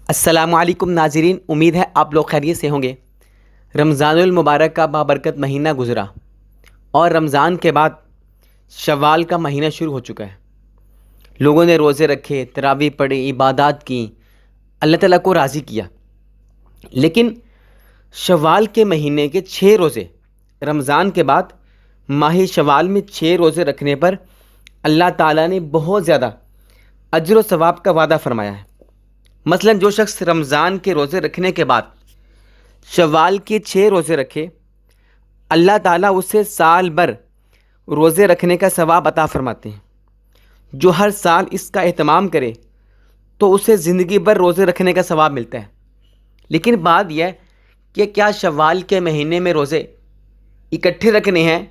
السلام علیکم ناظرین، امید ہے آپ لوگ خیریت سے ہوں گے۔ رمضان المبارک کا بابرکت مہینہ گزرا اور رمضان کے بعد شوال کا مہینہ شروع ہو چکا ہے۔ لوگوں نے روزے رکھے، تراویح پڑھی، عبادات کی، اللہ تعالیٰ کو راضی کیا۔ لیکن شوال کے مہینے کے 6 روزے، رمضان کے بعد ماہ شوال میں 6 روزے رکھنے پر اللہ تعالیٰ نے بہت زیادہ اجر و ثواب کا وعدہ فرمایا ہے۔ مثلا جو شخص رمضان کے روزے رکھنے کے بعد شوال کے 6 روزے رکھے، اللہ تعالیٰ اسے سال بھر روزے رکھنے کا ثواب عطا فرماتے ہیں۔ جو ہر سال اس کا اہتمام کرے تو اسے زندگی بھر روزے رکھنے کا ثواب ملتا ہے۔ لیکن بات یہ ہے کہ کیا شوال کے مہینے میں روزے اکٹھے رکھنے ہیں،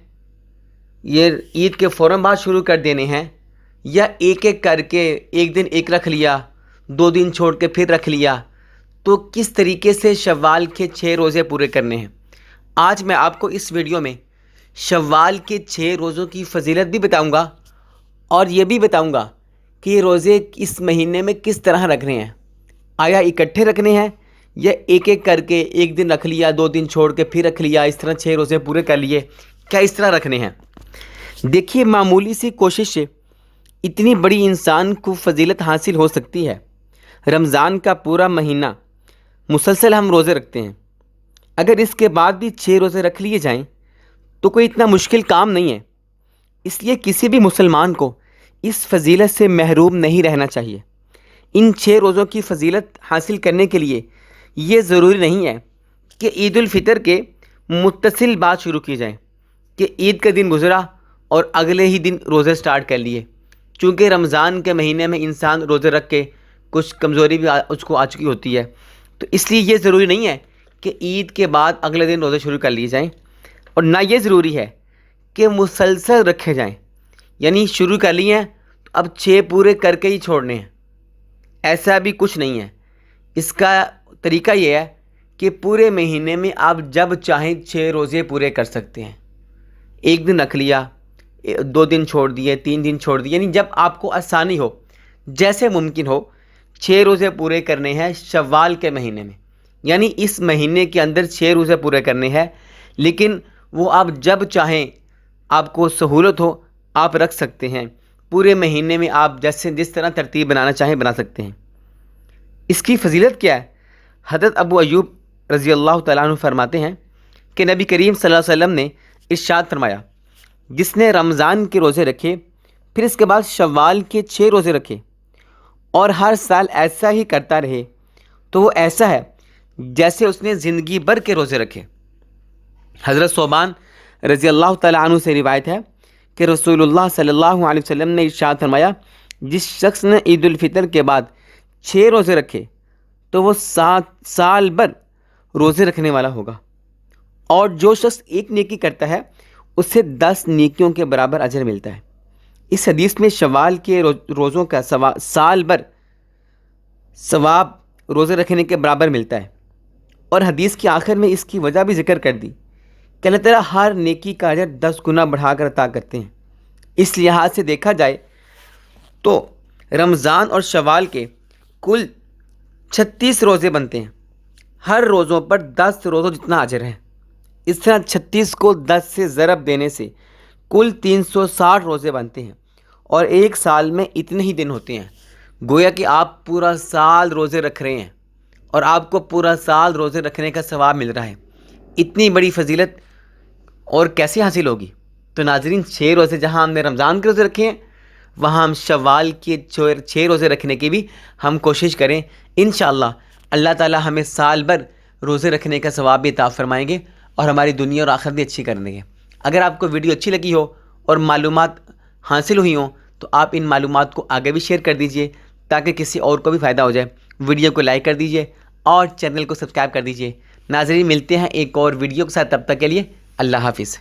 یہ عید کے فوراً بعد شروع کر دینے ہیں، یا ایک ایک کر کے ایک دن ایک رکھ لیا، 2 دن چھوڑ کے پھر رکھ لیا؟ تو کس طریقے سے شوال کے 6 روزے پورے کرنے ہیں؟ آج میں آپ کو اس ویڈیو میں شوال کے 6 روزوں کی فضیلت بھی بتاؤں گا، اور یہ بھی بتاؤں گا کہ یہ روزے اس مہینے میں کس طرح رکھنے ہیں۔ آیا اکٹھے رکھنے ہیں یا ایک ایک کر کے ایک دن رکھ لیا، 2 دن چھوڑ کے پھر رکھ لیا، اس طرح 6 روزے پورے کر لیے؟ کیا اس طرح رکھنے ہیں؟ دیکھیے، معمولی سی کوشش سے اتنی بڑی انسان کو فضیلت حاصل ہو سکتی ہے۔ رمضان کا پورا مہینہ مسلسل ہم روزے رکھتے ہیں، اگر اس کے بعد بھی 6 روزے رکھ لیے جائیں تو کوئی اتنا مشکل کام نہیں ہے۔ اس لیے کسی بھی مسلمان کو اس فضیلت سے محروم نہیں رہنا چاہیے۔ ان 6 روزوں کی فضیلت حاصل کرنے کے لیے یہ ضروری نہیں ہے کہ عید الفطر کے متصل بعد شروع کی جائیں، کہ عید کا دن گزرا اور اگلے ہی دن روزے سٹارٹ کر لیے۔ چونکہ رمضان کے مہینے میں انسان روزے رکھ کے کچھ کمزوری بھی اس کو آ چکی ہوتی ہے، تو اس لیے یہ ضروری نہیں ہے کہ عید کے بعد اگلے دن روزے شروع کر لیے جائیں، اور نہ یہ ضروری ہے کہ مسلسل رکھے جائیں، یعنی شروع کر لیے ہیں تو اب 6 پورے کر کے ہی چھوڑنے ہیں۔ ایسا بھی کچھ نہیں ہے۔ اس کا طریقہ یہ ہے کہ پورے مہینے میں آپ جب چاہیں 6 روزے پورے کر سکتے ہیں۔ ایک دن رکھ لیا، 2 دن چھوڑ دیے، 3 دن چھوڑ دیے، یعنی جب آپ کو آسانی ہو، جیسے ممکن ہو 6 روزے پورے کرنے ہیں شوال کے مہینے میں۔ یعنی اس مہینے کے اندر 6 روزے پورے کرنے ہیں، لیکن وہ آپ جب چاہیں، آپ کو سہولت ہو، آپ رکھ سکتے ہیں۔ پورے مہینے میں آپ جس طرح ترتیب بنانا چاہیں بنا سکتے ہیں۔ اس کی فضیلت کیا ہے؟ حضرت ابو ایوب رضی اللہ تعالیٰ عنہ فرماتے ہیں کہ نبی کریم صلی اللہ علیہ وسلم نے ارشاد فرمایا، جس نے رمضان کے روزے رکھے پھر اس کے بعد شوال کے 6 روزے رکھے اور ہر سال ایسا ہی کرتا رہے تو وہ ایسا ہے جیسے اس نے زندگی بھر کے روزے رکھے۔ حضرت ثوبان رضی اللہ تعالیٰ عنہ سے روایت ہے کہ رسول اللہ صلی اللہ علیہ وسلم نے ارشاد فرمایا، جس شخص نے عید الفطر کے بعد 6 روزے رکھے تو وہ 7 سال بھر روزے رکھنے والا ہوگا، اور جو شخص ایک نیکی کرتا ہے اسے 10 نیکیوں کے برابر اجر ملتا ہے۔ اس حدیث میں شوال کے روزوں کا سال بھر ثواب روزے رکھنے کے برابر ملتا ہے، اور حدیث کے آخر میں اس کی وجہ بھی ذکر کر دی کہ اللہ تعالیٰ ہر نیکی کا اجر 10 گنا بڑھا کر عطا کرتے ہیں۔ اس لحاظ سے دیکھا جائے تو رمضان اور شوال کے کل 36 روزے بنتے ہیں، ہر روزوں پر 10 روزوں جتنا اجر ہے۔ اس طرح 36 کو 10 سے ضرب دینے سے کل 360 روزے بنتے ہیں، اور ایک سال میں اتنے ہی دن ہوتے ہیں۔ گویا کہ آپ پورا سال روزے رکھ رہے ہیں، اور آپ کو پورا سال روزے رکھنے کا ثواب مل رہا ہے۔ اتنی بڑی فضیلت اور کیسے حاصل ہوگی؟ تو ناظرین، 6 روزے جہاں ہم نے رمضان کے روزے رکھے ہیں، وہاں ہم شوال کے 6 روزے رکھنے کی بھی ہم کوشش کریں۔ انشاءاللہ اللہ تعالیٰ ہمیں سال بھر روزے رکھنے کا ثواب بھی عطا فرمائیں گے، اور ہماری دنیا اور آخرت بھی اچھی کر دیں گے۔ اگر آپ کو ویڈیو اچھی لگی ہو اور معلومات حاصل ہوئی ہوں تو آپ ان معلومات کو آگے بھی شیئر کر دیجئے، تاکہ کسی اور کو بھی فائدہ ہو جائے۔ ویڈیو کو لائک کر دیجئے اور چینل کو سبسکرائب کر دیجئے۔ ناظرین، ملتے ہیں ایک اور ویڈیو کے ساتھ، تب تک کے لیے اللہ حافظ۔